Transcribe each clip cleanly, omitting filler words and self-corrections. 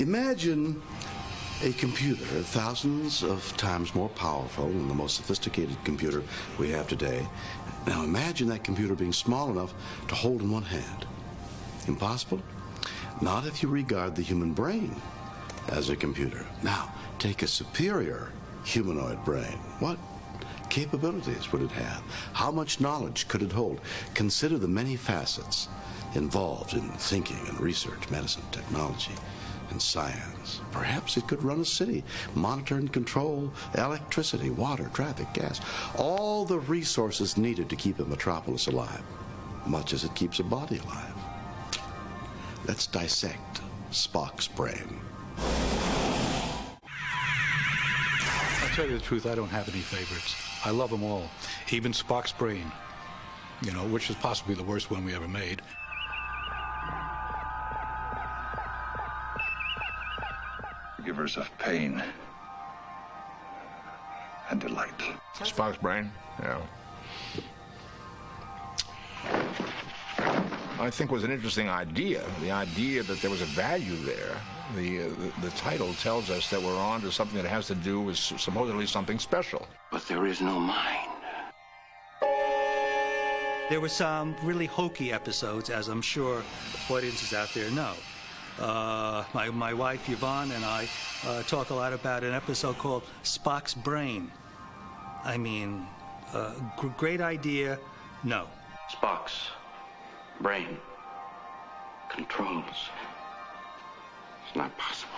Imagine a computer thousands of times more powerful than the most sophisticated computer we have today. Now imagine that computer being small enough to hold in one hand. Impossible? Not if you regard the human brain as a computer. Now, take a superior humanoid brain. What capabilities would it have? How much knowledge could it hold? Consider the many facets involved in thinking and research, medicine, technology, and science. Perhaps it could run a city, monitor and control electricity, water, traffic, gas, all the resources needed to keep a metropolis alive, much as it keeps a body alive. Let's dissect Spock's brain. I'll tell you the truth, I don't have any favorites. I love them all, even Spock's brain, which is possibly the worst one we ever made. Givers of pain and delight. Spock's brain? Yeah. I think was an interesting idea. The idea that there was a value there. The title tells us that we're on to something that has to do with supposedly something special. But there is no mind. There were some really hokey episodes, as I'm sure audiences out there know. My wife Yvonne and I talk a lot about an episode called Spock's Brain. I mean, great idea, no. Spock's brain controls. It's not possible.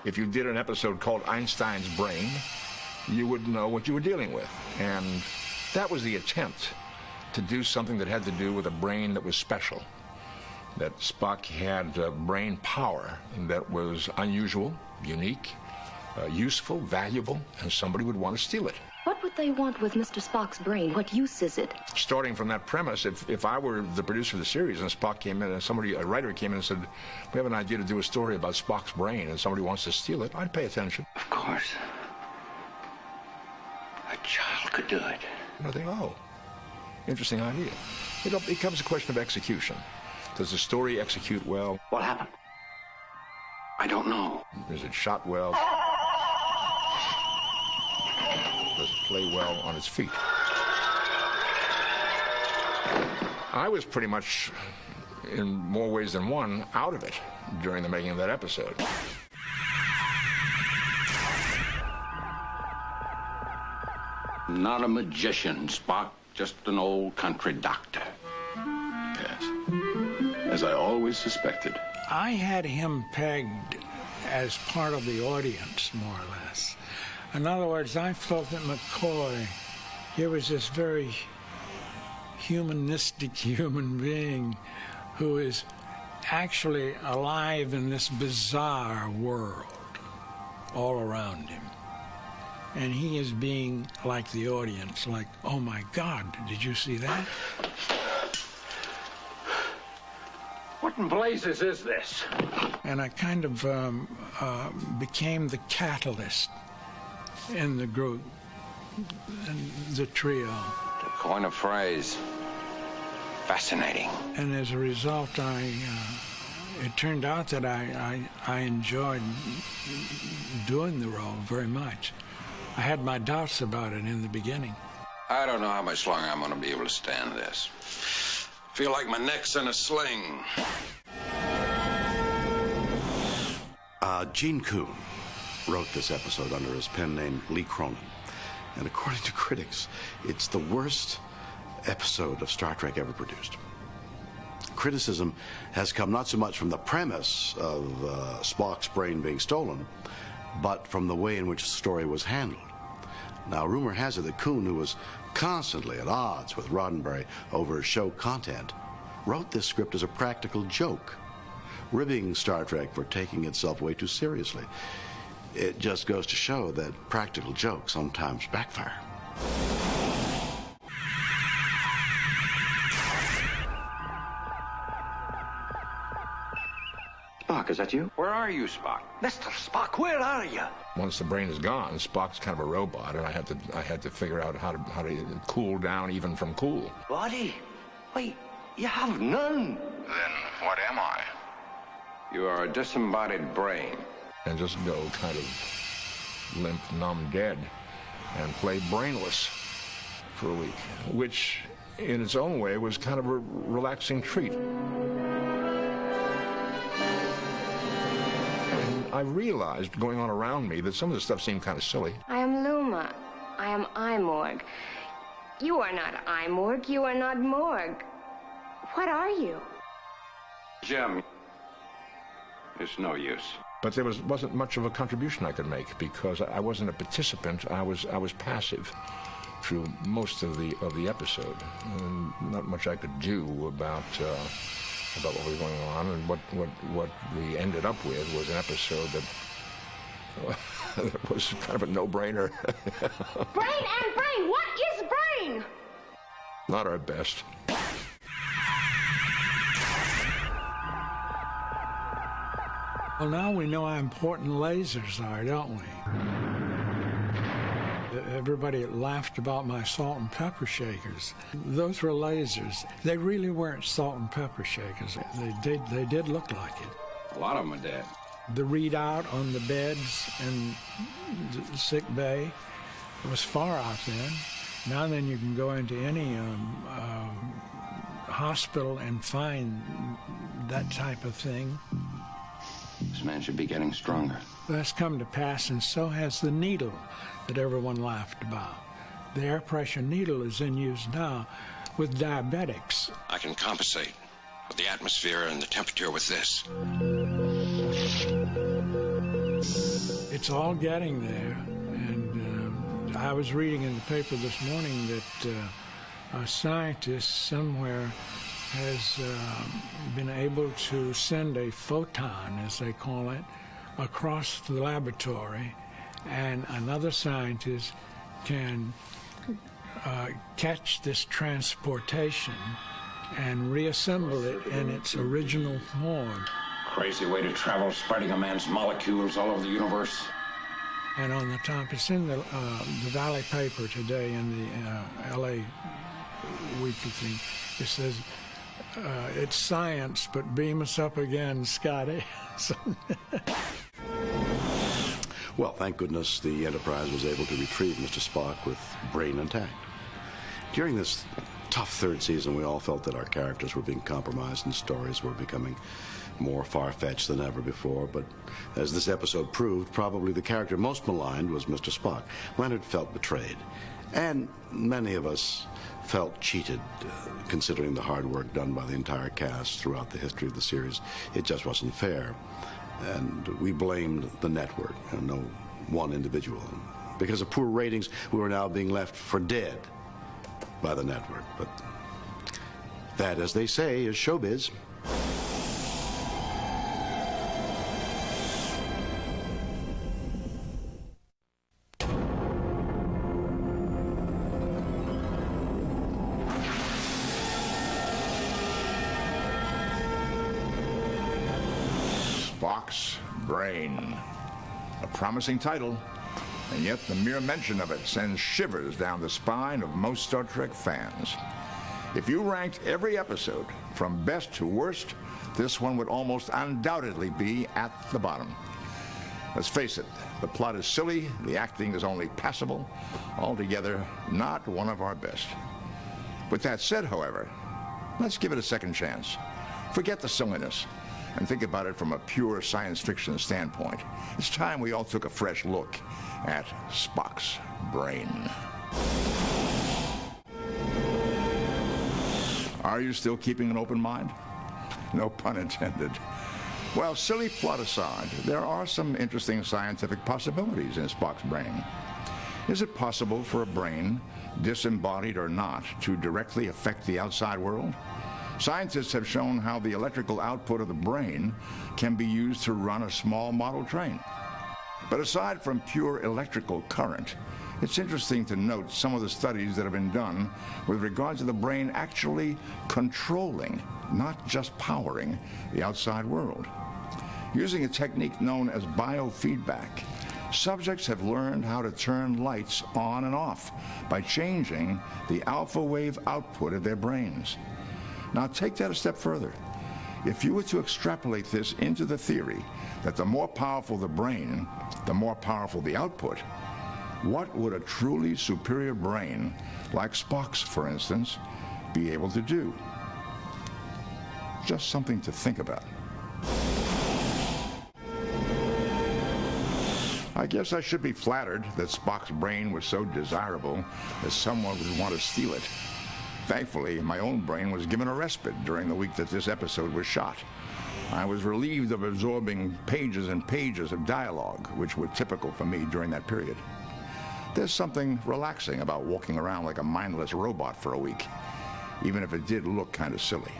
If you did an episode called Einstein's Brain, you would know what you were dealing with. And that was the attempt to do something that had to do with a brain that was special. That Spock had brain power that was unusual, unique, useful, valuable, and somebody would want to steal it. What would they want with Mr. Spock's brain? What use is it? Starting from that premise, if I were the producer of the series and Spock came in and a writer came in and said, we have an idea to do a story about Spock's brain and somebody wants to steal it, I'd pay attention. Of course. A child could do it. And I think, oh, interesting idea. It becomes a question of execution. Does the story execute well? What happened? I don't know. Is it shot well? Does it play well on its feet? I was pretty much, in more ways than one, out of it during the making of that episode. Not a magician, Spock. Just an old country doctor. Yes. As I always suspected. I had him pegged as part of the audience, more or less. In other words, I felt that McCoy, he was this very humanistic human being who is actually alive in this bizarre world all around him. And he is being like the audience, like, oh my God, did you see that? What in blazes is this? And I kind of became the catalyst in the group, and the trio. To coin a phrase. Fascinating. And as a result, it turned out that I enjoyed doing the role very much. I had my doubts about it in the beginning. I don't know how much longer I'm going to be able to stand this. Feel like my neck's in a sling. Gene Kuhn wrote this episode under his pen name Lee Cronin. And according to critics, it's the worst episode of Star Trek ever produced. Criticism has come not so much from the premise of Spock's brain being stolen, but from the way in which the story was handled. Now, rumor has it that Kuhn, who was constantly at odds with Roddenberry over show content, wrote this script as a practical joke, ribbing Star Trek for taking itself way too seriously. It just goes to show that practical jokes sometimes backfire. Spock, is that you? Where are you, Spock? Mr. Spock, where are you? Once the brain is gone, Spock's kind of a robot, and I had to figure out how to cool down even from cool. Body? Wait, you have none. Then what am I? You are a disembodied brain. And just go kind of limp, numb, dead, and play brainless for a week, which in its own way was kind of a relaxing treat. And I realized going on around me that some of this stuff seemed kind of silly. I am Luma. I am Imorg. You are not Imorg. You are not Morg. What are you? Jim, it's no use. But there wasn't much of a contribution I could make because I wasn't a participant. I was passive through most of the episode. And not much I could do about what was going on, and what we ended up with was an episode that was kind of a no-brainer. Brain and brain. What is brain? Not our best. Well, now we know how important lasers are, don't we? Everybody laughed about my salt and pepper shakers. Those were lasers. They really weren't salt and pepper shakers. They did look like it. A lot of them are dead. The readout on the beds in the sick bay was far out then. Now then you can go into any hospital and find that type of thing. This man should be getting stronger. That's come to pass, and so has the needle that everyone laughed about. The air pressure needle is in use now with diabetics. I can compensate for the atmosphere and the temperature with this. It's all getting there, and I was reading in the paper this morning that a scientist somewhere has been able to send a photon, as they call it, across the laboratory, and another scientist can catch this transportation and reassemble it in its original form. Crazy way to travel, spreading a man's molecules all over the universe. And on the top, it's in the Valley paper today, in the L.A. Weekly thing. It says, it's science, but beam us up again, Scotty. Well, thank goodness the Enterprise was able to retrieve Mr. Spock with brain intact. During this tough third season, we all felt that our characters were being compromised and stories were becoming more far-fetched than ever before, but as this episode proved, probably the character most maligned was Mr. Spock. Leonard felt betrayed, and many of us felt cheated, considering the hard work done by the entire cast throughout the history of the series. It just wasn't fair, and we blamed the network, and no one individual. Because of poor ratings, we were now being left for dead by the network. But that, as they say, is showbiz. Spock's Brain. A promising title, and yet the mere mention of it sends shivers down the spine of most Star Trek fans. If you ranked every episode from best to worst, this one would almost undoubtedly be at the bottom. Let's face it, the plot is silly, the acting is only passable, altogether not one of our best. With that said, however, let's give it a second chance. Forget the silliness and think about it from a pure science fiction standpoint. It's time we all took a fresh look at Spock's Brain. Are you still keeping an open mind? No pun intended. Well, silly plot aside, there are some interesting scientific possibilities in Spock's brain. Is it possible for a brain, disembodied or not, to directly affect the outside world? Scientists have shown how the electrical output of the brain can be used to run a small model train. But aside from pure electrical current, it's interesting to note some of the studies that have been done with regard to the brain actually controlling, not just powering, the outside world. Using a technique known as biofeedback, subjects have learned how to turn lights on and off by changing the alpha wave output of their brains. Now take that a step further. If you were to extrapolate this into the theory that the more powerful the brain, the more powerful the output, what would a truly superior brain, like Spock's, for instance, be able to do? Just something to think about. I guess I should be flattered that Spock's brain was so desirable that someone would want to steal it. Thankfully, my own brain was given a respite during the week that this episode was shot. I was relieved of absorbing pages and pages of dialogue, which were typical for me during that period. There's something relaxing about walking around like a mindless robot for a week, even if it did look kind of silly.